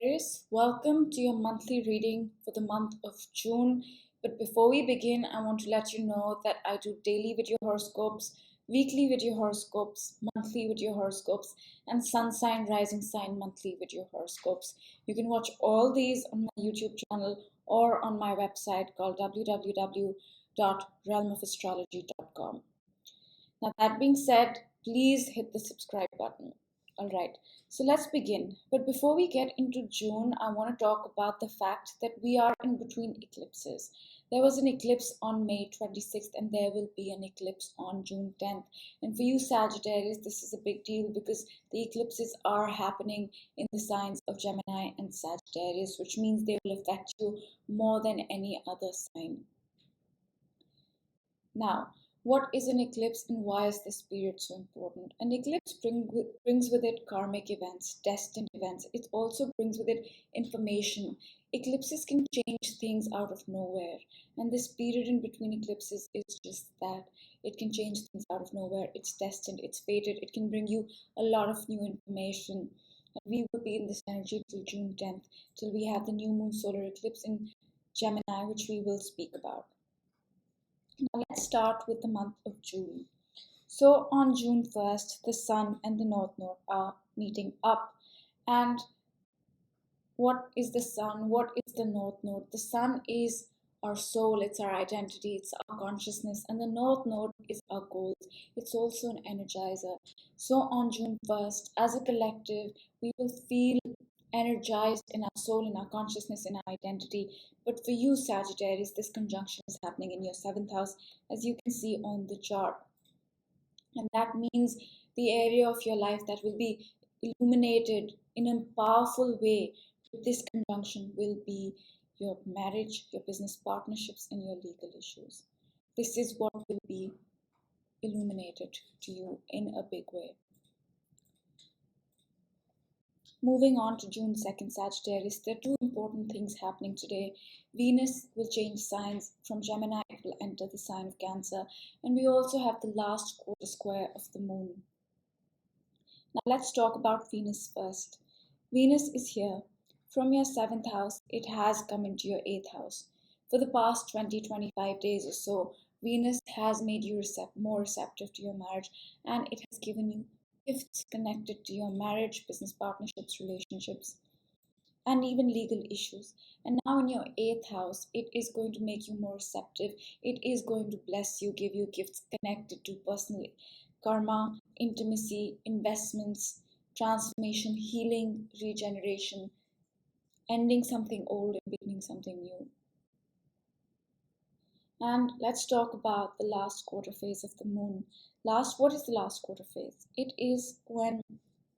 Sagittarius, welcome to your monthly reading for the month of June. But before we begin, I want to let you know that I do daily video horoscopes, weekly video horoscopes, monthly video horoscopes, and sun sign, rising sign monthly video horoscopes. You can watch all these on my YouTube channel or on my website called www.realmofastrology.com. Now, that being said, please hit the subscribe button. All right, so let's begin. But before we get into June, I want to talk about the fact that we are in between eclipses. There was an eclipse on May 26th, and there will be an eclipse on June 10th. And for you, Sagittarius, this is a big deal because the eclipses are happening in the signs of Gemini and Sagittarius, which means they will affect you more than any other sign. Now, what is an eclipse and why is this period so important? An eclipse brings with it karmic events, destined events. It also brings with it information. Eclipses can change things out of nowhere, and this period in between eclipses is just that. It can change things out of nowhere. It's destined, it's fated. It can bring you a lot of new information. And we will be in this energy till June 10th, till we have the new Moon Solar Eclipse in Gemini, which we will speak about. Now let's start with the month of June. So on June 1st, the Sun and the North Node are meeting up. And what is the Sun? What is the North Node? The Sun is our soul, it's our identity, it's our consciousness, and the North Node is our goals. It's also an energizer. So on June 1st, as a collective, we will feel energized in our soul, in our consciousness, in our identity. But for you, Sagittarius, this conjunction is happening in your seventh house, as you can see on the chart. And that means the area of your life that will be illuminated in a powerful way with this conjunction will be your marriage, your business partnerships, and your legal issues. This is what will be illuminated to you in a big way. Moving on to June 2nd, Sagittarius, there are two important things happening today. Venus will change signs from Gemini, it will enter the sign of Cancer, and we also have the last quarter square of the moon. Now let's talk about Venus first. Venus is here. From your 7th house, it has come into your 8th house. For the past 20-25 days or so, Venus has made you more receptive to your marriage, and it has given you gifts connected to your marriage, business partnerships, relationships, and even legal issues. And now in your 8th house, it is going to make you more receptive. It is going to bless you, give you gifts connected to personal karma, intimacy, investments, transformation, healing, regeneration, ending something old and beginning something new. And let's talk about the last quarter phase of the moon. What is the last quarter phase? It is when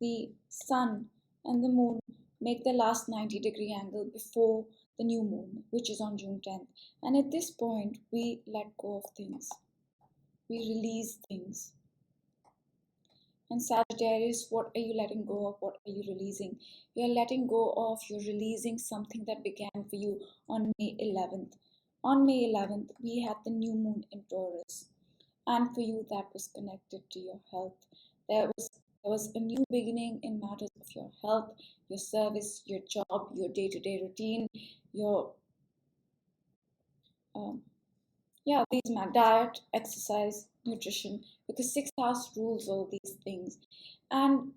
the sun and the moon make their last 90-degree angle before the new moon, which is on June 10th. And at this point, we let go of things. We release things. And Sagittarius, what are you letting go of? What are you releasing? You're letting go of, you're releasing something that began for you on May 11th. On May 11th, we had the new moon in Taurus. And for you, that was connected to your health. There was a new beginning in matters of your health, your service, your job, your day-to-day routine, your diet, exercise, nutrition, because 6th house rules all these things. And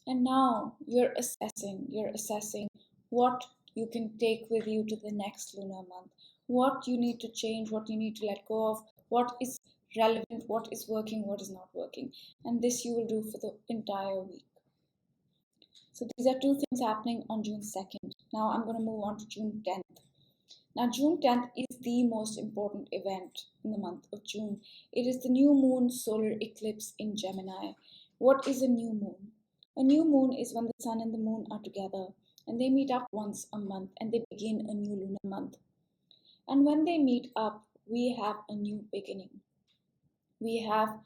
now you're assessing what you can take with you to the next lunar month, what you need to change, what you need to let go of, what is relevant, what is working, what is not working. And this you will do for the entire week. So these are two things happening on June 2nd. Now I'm going to move on to June 10th. Now June 10th is the most important event in the month of June. It is the new Moon Solar Eclipse in Gemini. What is a new moon? A new moon is when the sun and the moon are together and they meet up once a month and they begin a new lunar month. And when they meet up, we have a new beginning. We have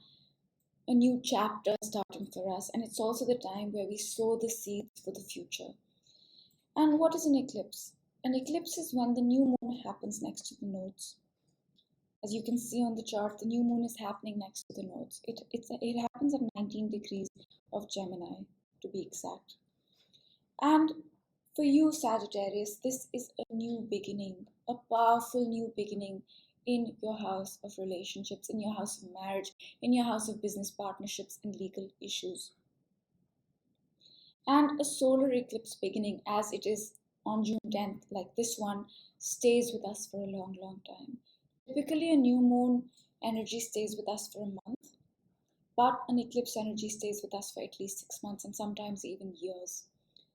a new chapter starting for us, and it's also the time where we sow the seeds for the future. And what is an eclipse? An eclipse is when the new moon happens next to the nodes. As you can see on the chart, the new moon is happening next to the nodes. It happens at 19 degrees of Gemini, to be exact. And for you, Sagittarius, this is a new beginning, a powerful new beginning in your house of relationships, in your house of marriage, in your house of business partnerships and legal issues. And a solar eclipse beginning, as it is on June 10th, like this one, stays with us for a long, long time. Typically, a new moon energy stays with us for a month, but an eclipse energy stays with us for at least 6 months and sometimes even years.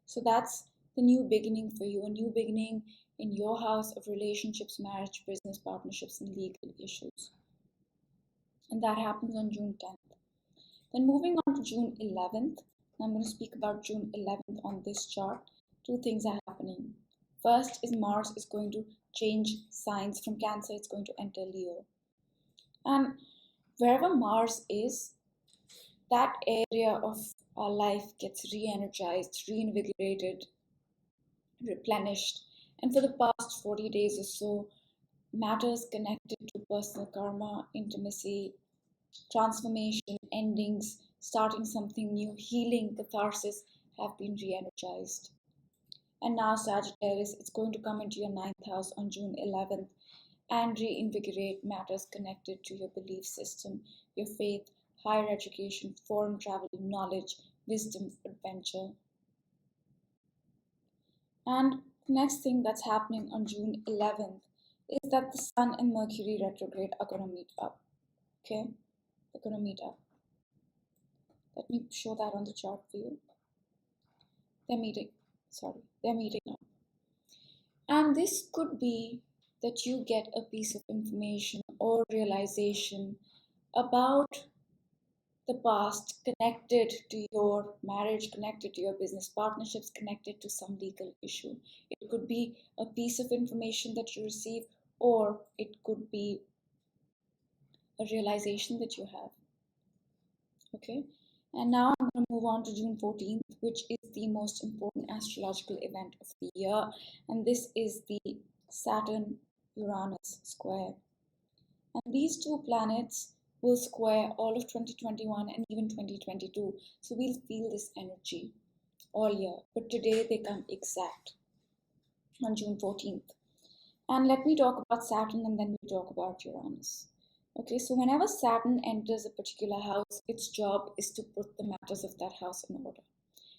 So that's the new beginning for you, a new beginning in your house of relationships, marriage, business partnerships, and legal issues. And that happens on June 10th. Then moving on to June 11th, I'm going to speak about June 11th on this chart. Two things are happening. First is Mars is going to change signs from Cancer, it's going to enter Leo. And wherever Mars is, that area of our life gets re-energized, reinvigorated, replenished. And for the past 40 days or so, matters connected to personal karma, intimacy, transformation, endings, starting something new, healing, catharsis have been re-energized. And now Sagittarius, it's going to come into your ninth house on June 11th and reinvigorate matters connected to your belief system, your faith, higher education, foreign travel, knowledge, wisdom, adventure. And the next thing that's happening on June 11th is that the Sun and Mercury retrograde are going to meet up. Okay? They're going to meet up. Let me show that on the chart for you. They're meeting now. And this could be that you get a piece of information or realization about the past connected to your marriage, connected to your business partnerships, connected to some legal issue. It could be a piece of information that you receive, or it could be a realization that you have. Okay? And now I'm going to move on to June 14th, which is the most important astrological event of the year. And this is the Saturn Uranus Square. And these two planets will square all of 2021 and even 2022. So we'll feel this energy all year. But today they come exact on June 14th. And let me talk about Saturn and then we'll talk about Uranus. Okay, so whenever Saturn enters a particular house, its job is to put the matters of that house in order.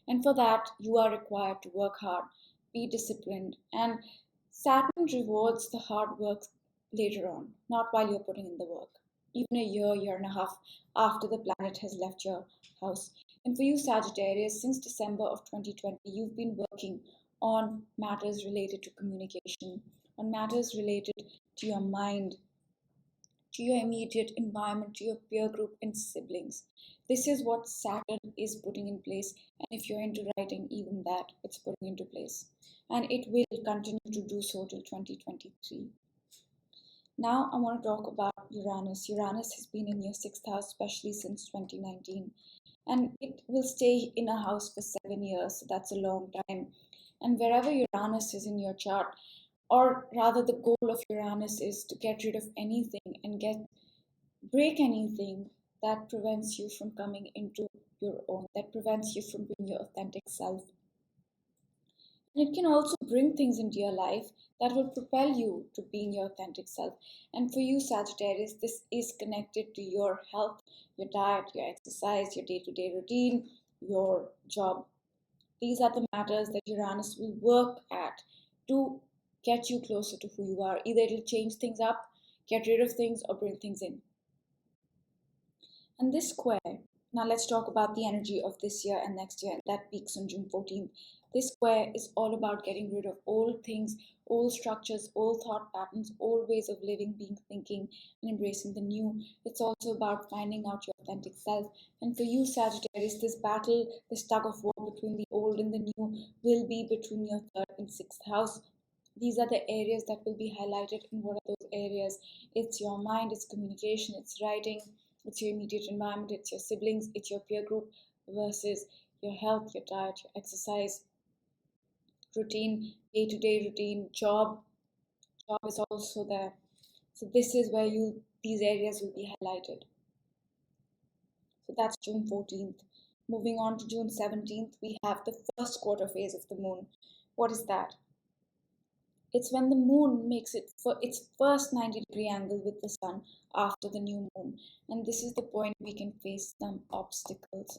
And for that, you are required to work hard, be disciplined, and Saturn rewards the hard work later on, not while you're putting in the work. Even a year and a half after the planet has left your house. And for you, Sagittarius, since December of 2020, you've been working on matters related to communication, on matters related to your mind, to your immediate environment, to your peer group and siblings. This is what Saturn is putting in place. And if you're into writing, even that, it's putting into place. And it will continue to do so till 2023. Now I want to talk about Uranus. Uranus has been in your sixth house, especially since 2019. And it will stay in a house for 7 years, so that's a long time. And wherever Uranus is in your chart, or rather the goal of Uranus is to get rid of anything and break anything that prevents you from coming into your own, that prevents you from being your authentic self. And it can also bring things into your life that will propel you to being your authentic self. And for you, Sagittarius, this is connected to your health, your diet, your exercise, your day-to-day routine, your job. These are the matters that Uranus will work at to get you closer to who you are. Either it'll change things up, get rid of things, or bring things in. And this square, now let's talk about the energy of this year and next year. That peaks on June 14th. This square is all about getting rid of old things, old structures, old thought patterns, old ways of living, being, thinking, and embracing the new. It's also about finding out your authentic self. And for you, Sagittarius, this battle, this tug of war between the old and the new will be between your third and sixth house. These are the areas that will be highlighted. And what are those areas? It's your mind, it's communication, it's writing, it's your immediate environment, it's your siblings, it's your peer group versus your health, your diet, your exercise, routine, day-to-day routine, job. Job is also there. So this is where these areas will be highlighted. So that's June 14th. Moving on to June 17th, we have the first quarter phase of the moon. What is that? It's when the moon makes it for its first 90-degree angle with the sun after the new moon. And this is the point we can face some obstacles.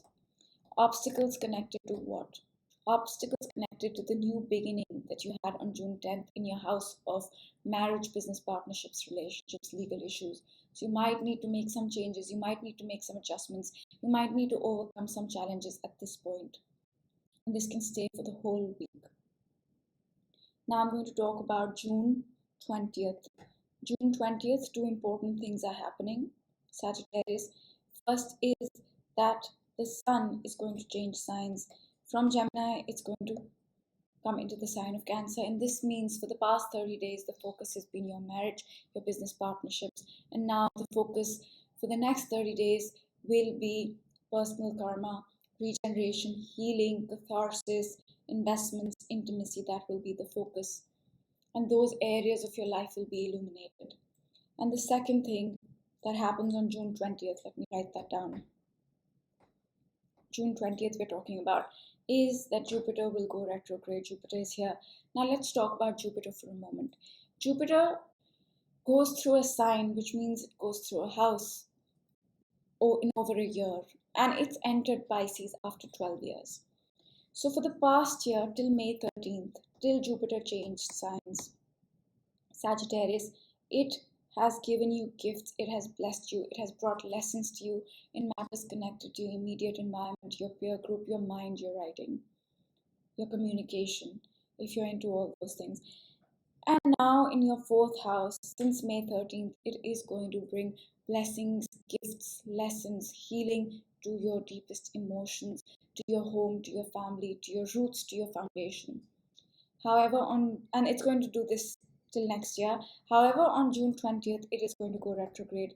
Obstacles connected to what? Obstacles connected to the new beginning that you had on June 10th in your house of marriage, business partnerships, relationships, legal issues. So you might need to make some changes, you might need to make some adjustments, you might need to overcome some challenges at this point. And this can stay for the whole week. Now I'm going to talk about June 20th. June 20th, two important things are happening. Sagittarius. First is that the sun is going to change signs. From Gemini, it's going to come into the sign of Cancer. And this means for the past 30 days, the focus has been your marriage, your business partnerships. And now the focus for the next 30 days will be personal karma, regeneration, healing, catharsis, investments, intimacy. That will be the focus. And those areas of your life will be illuminated. And the second thing that happens on June 20th, let me write that down. June 20th, we're talking about is that Jupiter will go retrograde. Jupiter is here. Now let's talk about Jupiter for a moment. Jupiter goes through a sign, which means it goes through a house in over a year, and it's entered Pisces after 12 years. So for the past year, till May 13th, till Jupiter changed signs, Sagittarius, it has given you gifts, it has blessed you, it has brought lessons to you in matters connected to your immediate environment, your peer group, your mind, your writing, your communication, if you're into all those things. And now in your fourth house, since May 13th, it is going to bring blessings, gifts, lessons, healing to your deepest emotions, to your home, to your family, to your roots, to your foundation. However, and it's going to do this till next year. However, on June 20th, it is going to go retrograde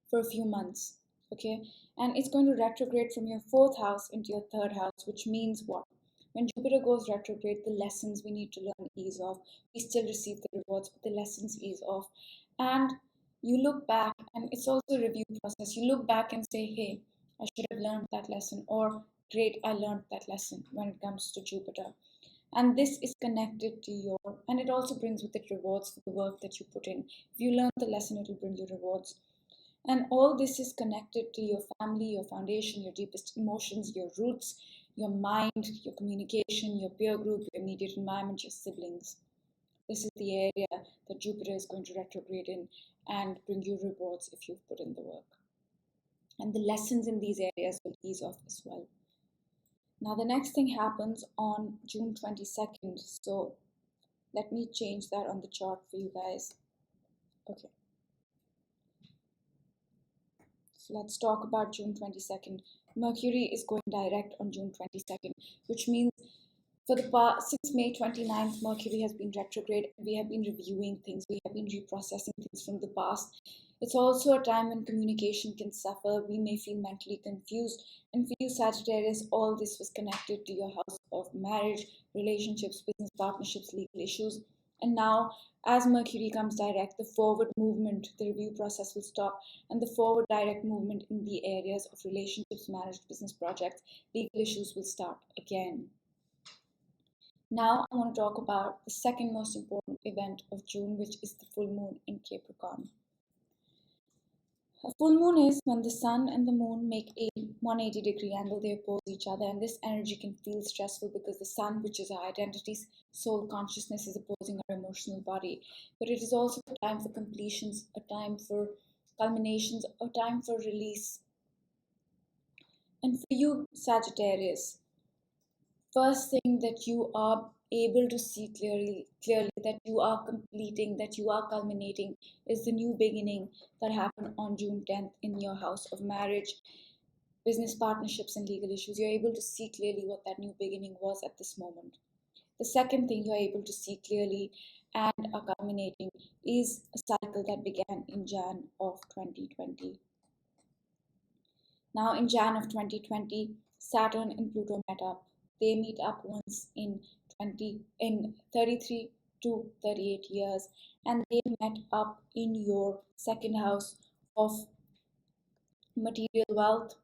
for a few months. Okay, and it's going to retrograde from your fourth house into your third house, which means what? When Jupiter goes retrograde, the lessons we need to learn ease off. We still receive the rewards, but the lessons ease off. And you look back, and it's also a review process. You look back and say, hey, I should have learned that lesson, or great, I learned that lesson when it comes to Jupiter. And this is connected to your, and it also brings with it rewards for the work that you put in. If you learn the lesson, it will bring you rewards. And all this is connected to your family, your foundation, your deepest emotions, your roots, your mind, your communication, your peer group, your immediate environment, your siblings. This is the area that Jupiter is going to retrograde in and bring you rewards if you've put in the work. And the lessons in these areas will ease off as well. Now the next thing happens on June 22nd. So let me change that on the chart for you guys. Okay. So let's talk about June 22nd. Mercury is going direct on June 22nd, which means for the past, since May 29th, Mercury has been retrograde. We have been reviewing things. We have been reprocessing things from the past. It's also a time when communication can suffer. We may feel mentally confused. And for you, Sagittarius, all this was connected to your house of marriage, relationships, business partnerships, legal issues. And now, as Mercury comes direct, the forward movement, the review process will stop, and the forward direct movement in the areas of relationships, marriage, business projects, legal issues will start again. Now I want to talk about the second most important event of June, which is the full moon in Capricorn. A full moon is when the sun and the moon make a 180-degree angle, they oppose each other, and this energy can feel stressful because the sun, which is our identities, soul, consciousness, is opposing our emotional body. But it is also a time for completions, a time for culminations, a time for release. And for you, Sagittarius, first thing that you are able to see clearly that you are completing, that you are culminating, is the new beginning that happened on June 10th in your house of marriage, business partnerships, and legal issues. You're able to see clearly what that new beginning was at this moment. The second thing you're able to see clearly and are culminating is a cycle that began in Jan of 2020. Now in Jan of 2020, Saturn and Pluto met up. They meet up once in 33 to 38 years, and they met up in your second house of material wealth,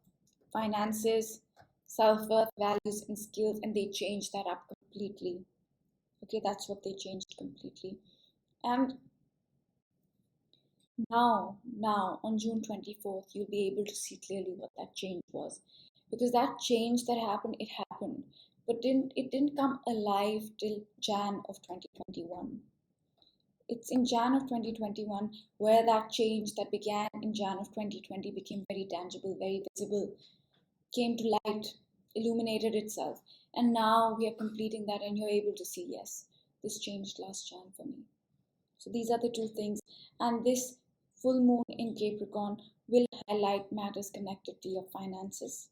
finances, self-worth, values, and skills, and they changed that up completely. Okay, that's what they changed completely. And now on June 24th, you'll be able to see clearly what that change was. Because that change that happened, it happened, but it didn't come alive till Jan of 2021. It's in Jan of 2021 where that change that began in Jan of 2020 became very tangible, very visible, came to light, illuminated itself. And now we are completing that, and you're able to see, yes, this changed last Jan for me. So these are the two things. And this full moon in Capricorn will highlight matters connected to your finances,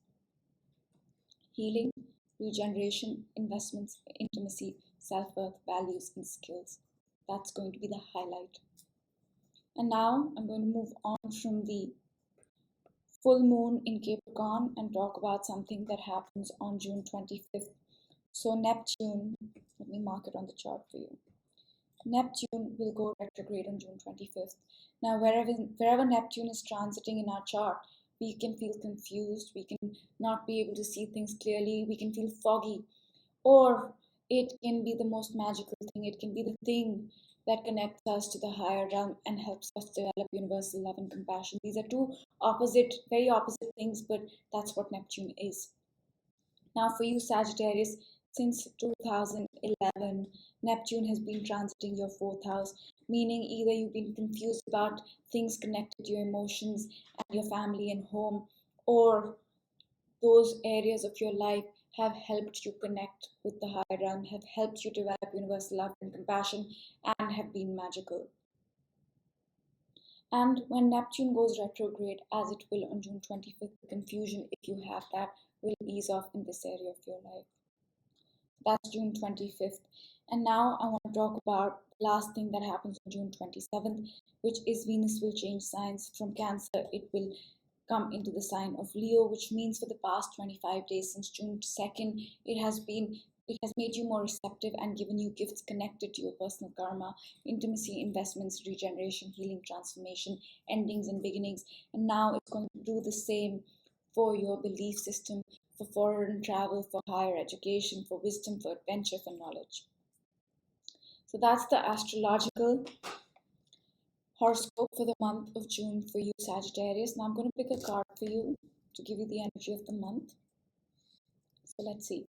healing, regeneration, investments, intimacy, self-worth, values, and skills. That's going to be the highlight. And now I'm going to move on from the full moon in Capricorn and talk about something that happens on June 25th. So Neptune, let me mark it on the chart for you. Neptune will go retrograde on June 25th. Now, wherever Neptune is transiting in our chart, we can feel confused, we can not be able to see things clearly, we can feel foggy, or it can be the most magical thing. It can be the thing that connects us to the higher realm and helps us develop universal love and compassion. These are two very opposite things, but that's what Neptune is. Now, for you, Sagittarius, since 2011, Neptune has been transiting your fourth house, meaning either you've been confused about things connected to your emotions and your family and home, or those areas of your life have helped you connect with the higher realm, have helped you develop universal love and compassion, and have been magical. And when Neptune goes retrograde, as it will on June 25th, the confusion, if you have that, will ease off in this area of your life. That's June 25th. And now I want to talk about the last thing that happens on June 27th, which is Venus will change signs from Cancer. It will come into the sign of Leo, which means for the past 25 days since June 2nd, it has made you more receptive and given you gifts connected to your personal karma, intimacy, investments, regeneration, healing, transformation, endings and beginnings. And now it's going to do the same for your belief system, for foreign travel, for higher education, for wisdom, for adventure, for knowledge. So that's the astrological horoscope for the month of June for you, Sagittarius. Now I'm going to pick a card for you to give you the energy of the month. So let's see.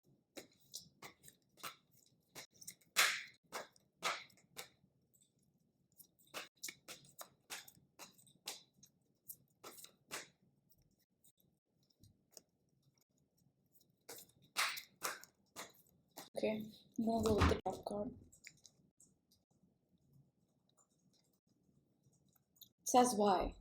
Okay, I'm going to go with the top card. It says why.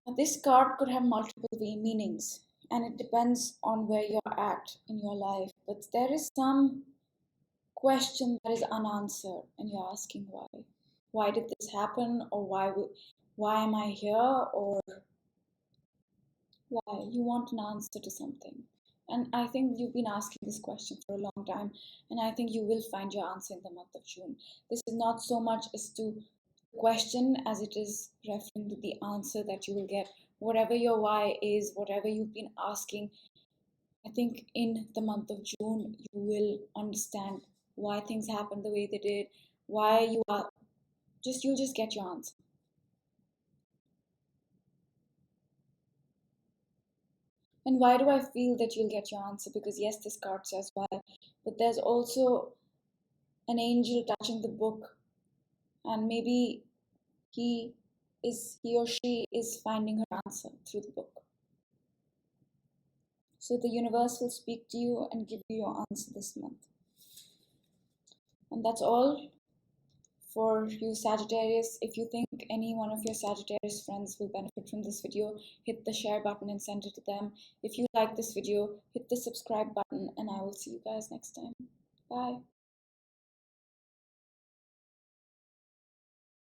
Now, this card could have multiple meanings, and it depends on where you're at in your life. But there is some question that is unanswered, and you're asking why. Why did this happen, or why am I here, or why? You want an answer to something. And I think you've been asking this question for a long time, and I think you will find your answer in the month of June. This is not so much as to question as it is referring to the answer that you will get. Whatever your why is, whatever you've been asking, I think in the month of June, you will understand why things happened the way they did, why you are, you'll just get your answer. And why do I feel that you'll get your answer? Because yes, this card says why, but there's also an angel touching the book, and maybe he or she is finding her answer through the book. So the universe will speak to you and give you your answer this month. And that's all for you, Sagittarius. If you think any one of your Sagittarius friends will benefit from this video, hit the share button and send it to them. If you like this video, hit the subscribe button, and I will see you guys next time. Bye.